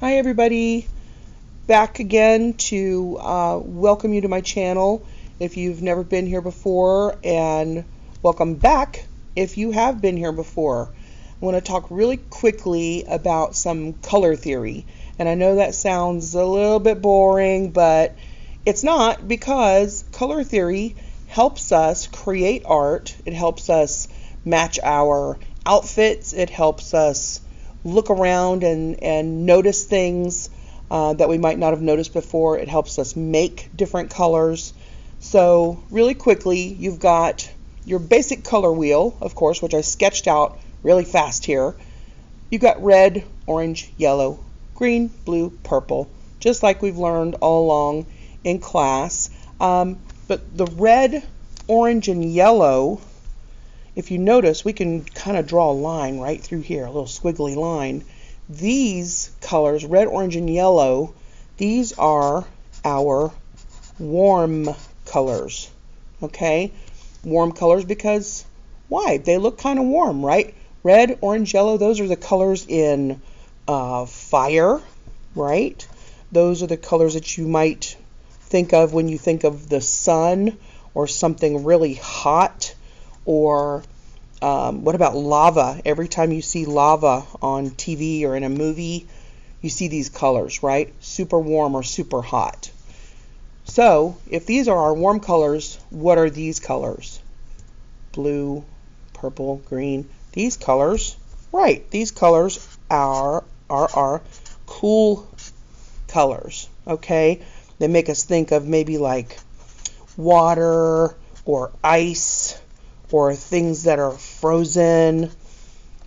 Hi everybody, back again to welcome you to my channel if you've never been here before, and welcome back if you have been here before. I want to talk really quickly about some color theory, and I know that sounds a little bit boring, but it's not, because color theory helps us create art. It helps us match our outfits. It helps us look around and notice things that we might not have noticed before. It helps us make different colors. So really quickly, you've got your basic color wheel, of course, which I sketched out really fast here. You've got red, orange, yellow, green, blue, purple, just like we've learned all along in class. But the red, orange, and yellow, if you notice, we can kind of draw a line right through here, a little squiggly line. These colors, red, orange, and yellow, these are our warm colors, okay? Warm colors because, why? They look kind of warm, right? Red, orange, yellow, those are the colors in fire, right? Those are the colors that you might think of when you think of the sun or something really hot. Or what about lava? Every time you see lava on TV or in a movie, you see these colors, right? Super warm or super hot. So if these are our warm colors, what are these colors? Blue, purple, green. These colors, right, these colors are our cool colors, okay? They make us think of maybe like water or ice, or things that are frozen,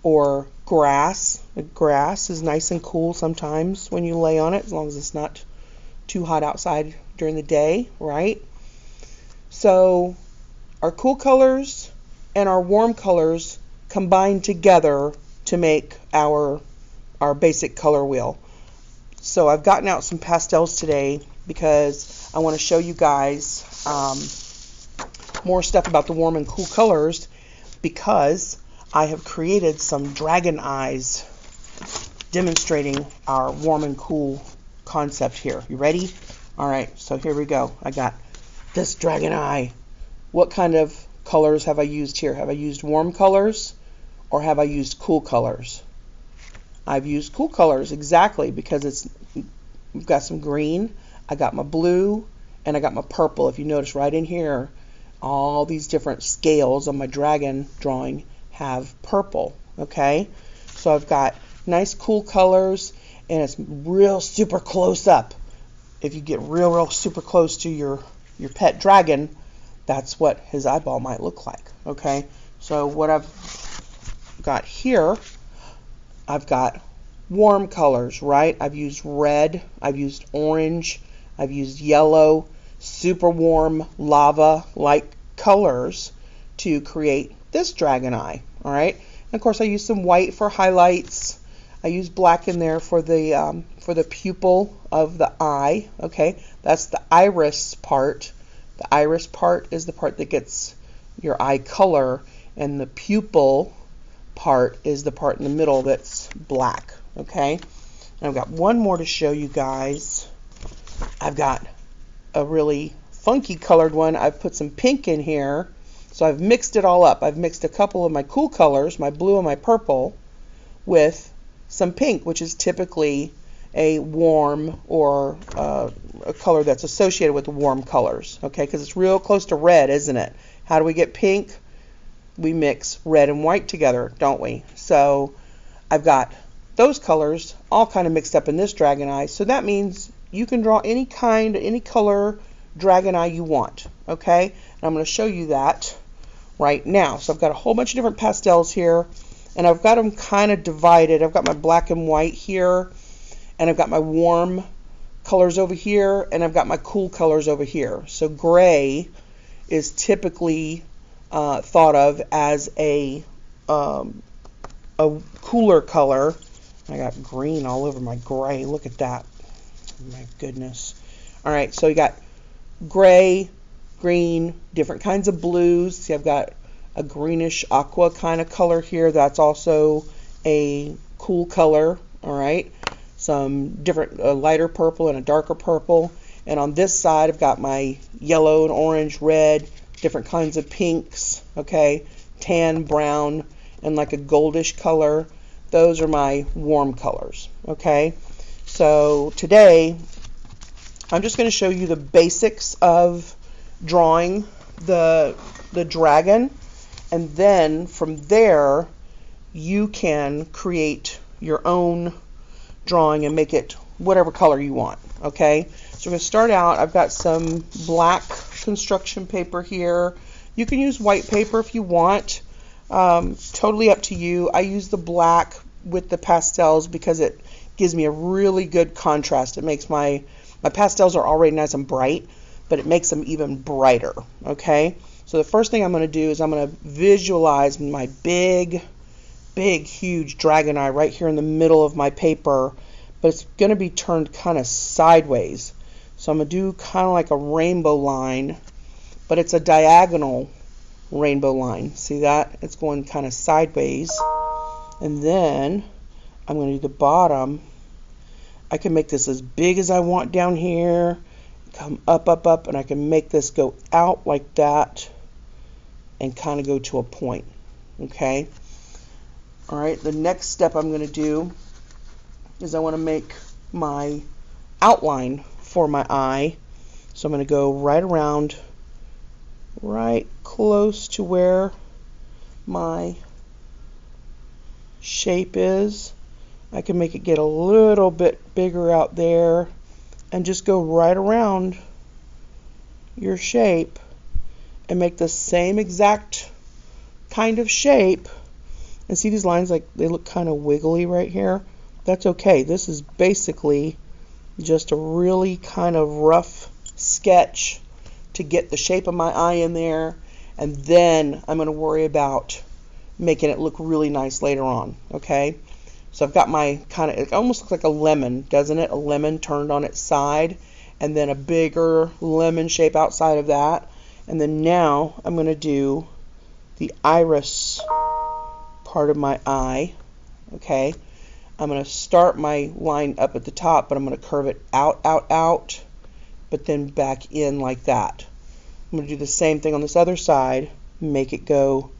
or grass. The grass is nice and cool sometimes when you lay on it, as long as it's not too hot outside during the day, right? So our cool colors and our warm colors combine together to make our basic color wheel. So I've gotten out some pastels today because I want to show you guys more stuff about the warm and cool colors, because I have created some dragon eyes demonstrating our warm and cool concept here. You ready? All right, so here we go. I got this dragon eye. What kind of colors have I used here? Have I used warm colors or have I used cool colors? I've used cool colors, exactly, because we've got some green, I got my blue, and I got my purple. If you notice right in here, all these different scales on my dragon drawing have purple, okay? So I've got nice cool colors, and it's real super close up. If you get real super close to your pet dragon, that's what his eyeball might look like, okay? So what I've got here, I've got warm colors, right? I've used red, I've used orange, I've used yellow, super warm lava-like colors to create this dragon eye. All right, and of course I use some white for highlights. I use black in there for the pupil of the eye. Okay, that's the iris part. The iris part is the part that gets your eye color, and the pupil part is the part in the middle that's black. Okay, and I've got one more to show you guys. I've got a really funky colored one. I've put some pink in here, so I've mixed it all up. I've mixed a couple of my cool colors, my blue and my purple, with some pink, which is typically a warm or a color that's associated with the warm colors, okay, because it's real close to red, isn't it? How do we get pink? We mix red and white together, don't we? So I've got those colors all kind of mixed up in this dragon eye, so that means you can draw any color dragon eye you want, okay? And I'm going to show you that right now. So I've got a whole bunch of different pastels here, and I've got them kind of divided. I've got my black and white here, and I've got my warm colors over here, and I've got my cool colors over here. So gray is typically thought of as a cooler color. I got green all over my gray. Look at that. My goodness. All right, so you got gray, green, different kinds of blues. See, I've got a greenish aqua kind of color here. That's also a cool color. All right. some different lighter purple and a darker purple. And on this side I've got my yellow and orange, red, different kinds of pinks, okay, tan, brown, and like a goldish color. Those are my warm colors, okay. So today I'm just going to show you the basics of drawing the dragon, and then from there you can create your own drawing and make it whatever color you want, okay. So we're going to start out. I've got some black construction paper here. You can use white paper if you want. Totally up to you. I use the black with the pastels because it gives me a really good contrast. It makes my pastels are already nice and bright, but it makes them even brighter, okay? So the first thing I'm going to do is I'm going to visualize my big, huge dragon eye right here in the middle of my paper, but it's going to be turned kind of sideways. So I'm going to do kind of like a rainbow line, but it's a diagonal rainbow line. See that? It's going kind of sideways. And then I'm going to do the bottom. I can make this as big as I want down here, come up, and I can make this go out like that and kind of go to a point, okay? All right, the next step I'm going to do is I want to make my outline for my eye. So I'm going to go right around, right close to where my shape is. I can make it get a little bit bigger out there and just go right around your shape and make the same exact kind of shape. And see these lines, like they look kind of wiggly right here? That's okay. This is basically just a really kind of rough sketch to get the shape of my eye in there, and then I'm going to worry about making it look really nice later on, okay? So I've got my kind of, it almost looks like a lemon, doesn't it? A lemon turned on its side, and then a bigger lemon shape outside of that. And then now I'm going to do the iris part of my eye, okay? I'm going to start my line up at the top, but I'm going to curve it out, but then back in like that. I'm going to do the same thing on this other side, make it go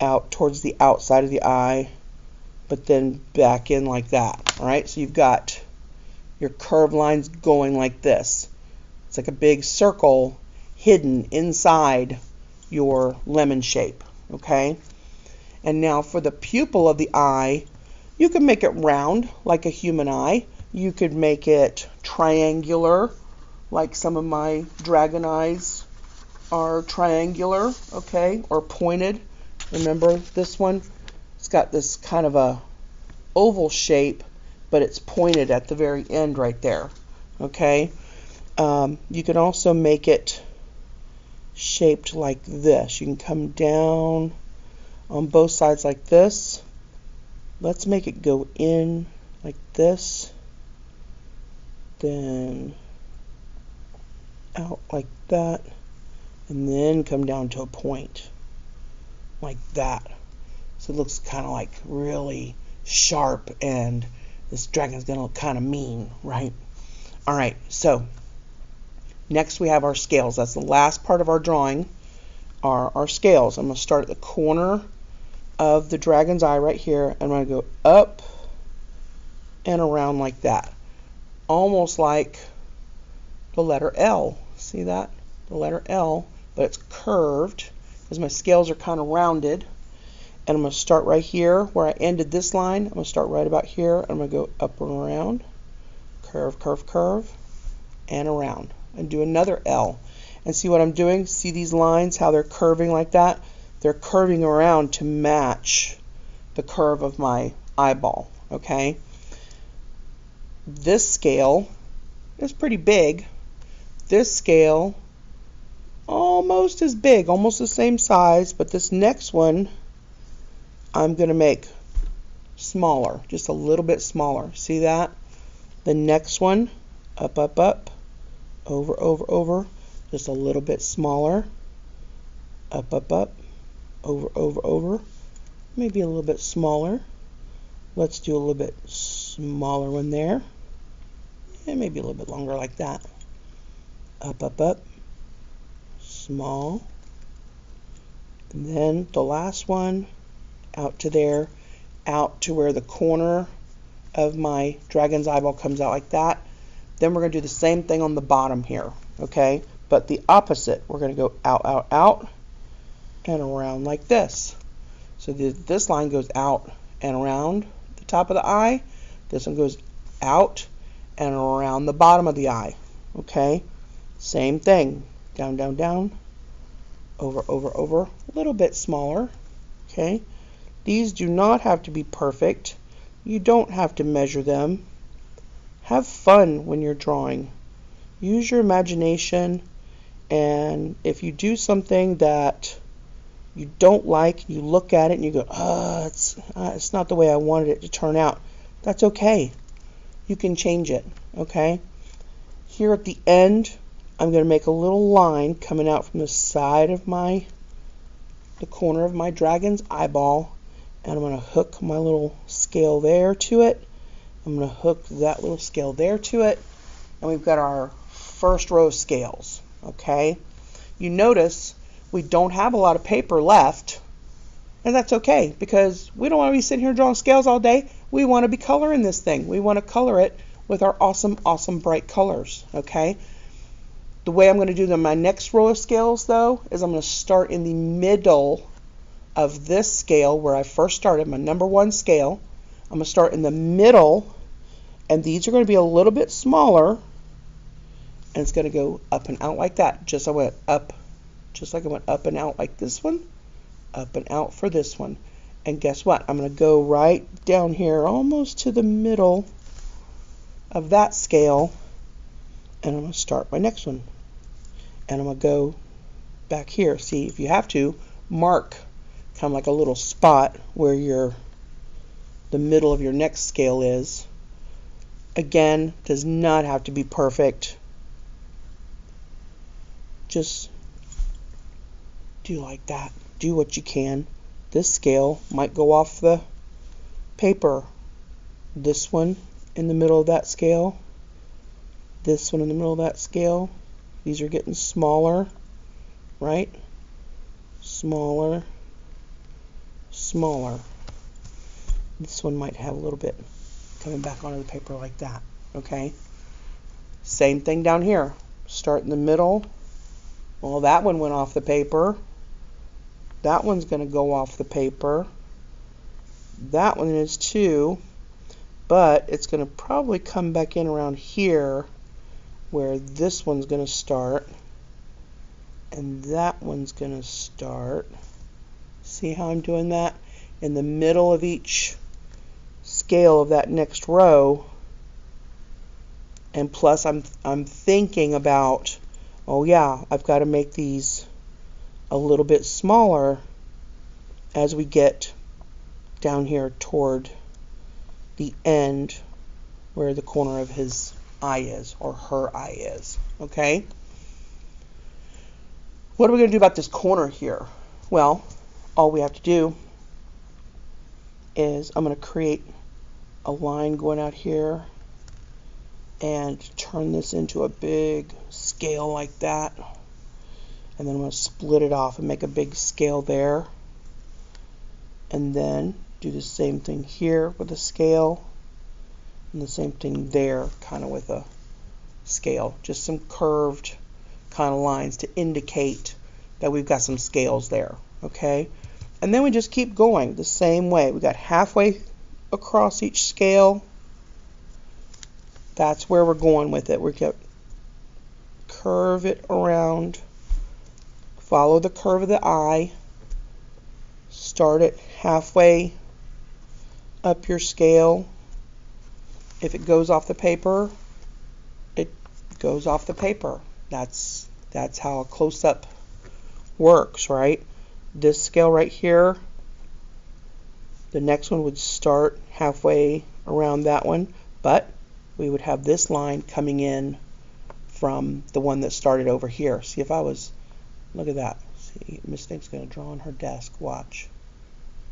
out towards the outside of the eye, but then back in like that. All right, so you've got your curved lines going like this. It's like a big circle hidden inside your lemon shape, okay? And now for the pupil of the eye, you can make it round like a human eye. You could make it triangular, like some of my dragon eyes are triangular, okay, or pointed. Remember this one? It's got this kind of a oval shape, but it's pointed at the very end right there, okay? You can also make it shaped like this. You can come down on both sides like this. Let's make it go in like this, then out like that, and then come down to a point like that. So it looks kind of like really sharp, and this dragon's gonna look kind of mean, right? All right, so next we have our scales. That's the last part of our drawing, are our scales. I'm gonna start at the corner of the dragon's eye right here. I'm going to go up and around like that, almost like the letter L. See that? The letter L, but it's curved because my scales are kind of rounded. And I'm going to start right here where I ended this line. I'm going to start right about here. I'm going to go up and around, curve, and around, and do another L. And see what I'm doing? See these lines, how they're curving like that? They're curving around to match the curve of my eyeball, okay? This scale is pretty big. This scale, almost as big, almost the same size, but this next one, I'm going to make smaller, just a little bit smaller. See that? The next one, up, over, just a little bit smaller, up, over, maybe a little bit smaller, Let's do a little bit smaller one there. And maybe a little bit longer like that. Up, up, up. Small. And then the last one out to there, out to where the corner of my dragon's eyeball comes out like that. Then we're going to do the same thing on the bottom here, okay? But the opposite. We're going to go out, out, out, and around like this. So this line goes out and around the top of the eye. This one goes out and around the bottom of the eye, okay? Same thing. Down, down, down. Over, over, over. A little bit smaller, okay? These do not have to be perfect. You don't have to measure them. Have fun when you're drawing. Use your imagination, and if you do something that you don't like, you look at it and you go, it's not the way I wanted it to turn out. That's okay. You can change it, okay? Here at the end, I'm going to make a little line coming out from the side of the corner of my dragon's eyeball, and I'm going to hook my little scale there to it. I'm going to hook that little scale there to it, and we've got our first row of scales, okay? You notice we don't have a lot of paper left, and that's okay, because we don't want to be sitting here drawing scales all day. We want to be coloring this thing. We want to color it with our awesome, awesome bright colors, okay? The way I'm going to do my next row of scales, though, is I'm going to start in the middle of this scale where I first started, my number 1 scale. I'm going to start in the middle, and these are going to be a little bit smaller, and it's going to go up and out like that. Just like I went up and out like this one, up and out for this one. And guess what? I'm going to go right down here almost to the middle of that scale, and I'm going to start my next one. And I'm going to go back here. See, if you have to, mark kind of like a little spot where the middle of your next scale is. Again, does not have to be perfect. Just do like that. Do what you can. This scale might go off the paper. This one in the middle of that scale. This one in the middle of that scale. These are getting smaller, right? Smaller, smaller. This one might have a little bit coming back onto the paper like that, okay? Same thing down here. Start in the middle. Well, that one went off the paper. That one's going to go off the paper. That one is too, but it's going to probably come back in around here where this one's going to start, and that one's going to start. See how I'm doing that? In the middle of each scale of that next row. And plus I'm thinking about, oh yeah, I've got to make these a little bit smaller as we get down here toward the end where the corner of his eye is, or her eye is, okay? What are we going to do about this corner here? Well, all we have to do is I'm going to create a line going out here and turn this into a big scale like that, and then I'm going to split it off and make a big scale there, and then do the same thing here with a scale, and the same thing there kind of with a scale. Just some curved kind of lines to indicate that we've got some scales there, okay? And then we just keep going the same way. We got halfway across each scale. That's where we're going with it. We're going to curve it around, follow the curve of the eye, start it halfway up your scale. If it goes off the paper, it goes off the paper. That's how a close-up works, right? This scale right here, the next one would start halfway around that one, but we would have this line coming in from the one that started over here. See, if I was, look at that. See, Mistake's going to draw on her desk. Watch.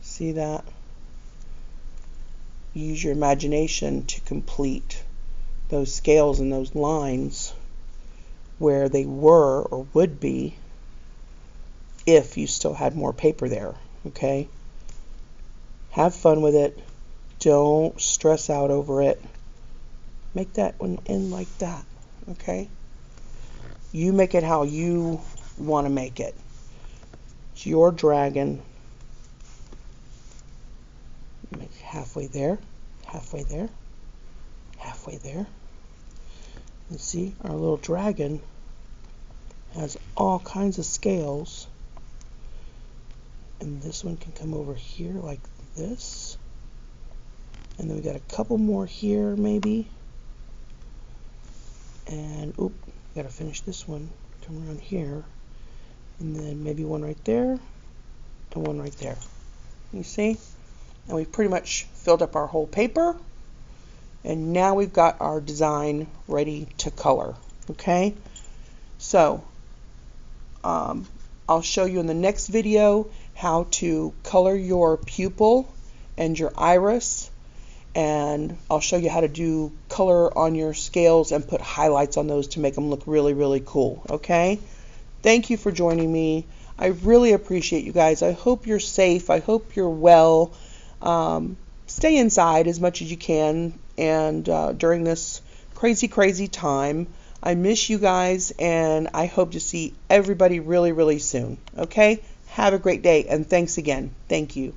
See that? use your imagination to complete those scales and those lines where they were or would be if you still had more paper there, okay? Have fun with it. Don't stress out over it. Make that one end like that, okay? You make it how you want to make it. It's your dragon. Make halfway there, halfway there, halfway there. And see, our little dragon has all kinds of scales. And this one can come over here like this. And then we got a couple more here maybe. And oop, gotta finish this one. Come around here. And then maybe one right there and one right there. You see? And we've pretty much filled up our whole paper. And now we've got our design ready to color. Okay? So, I'll show you in the next video how to color your pupil and your iris. And I'll show you how to do color on your scales and put highlights on those to make them look really, really cool. Okay? Thank you for joining me. I really appreciate you guys. I hope you're safe. I hope you're well. Stay inside as much as you can, and during this crazy, crazy time. I miss you guys, and I hope to see everybody really, really soon. Okay? Have a great day, and thanks again. Thank you.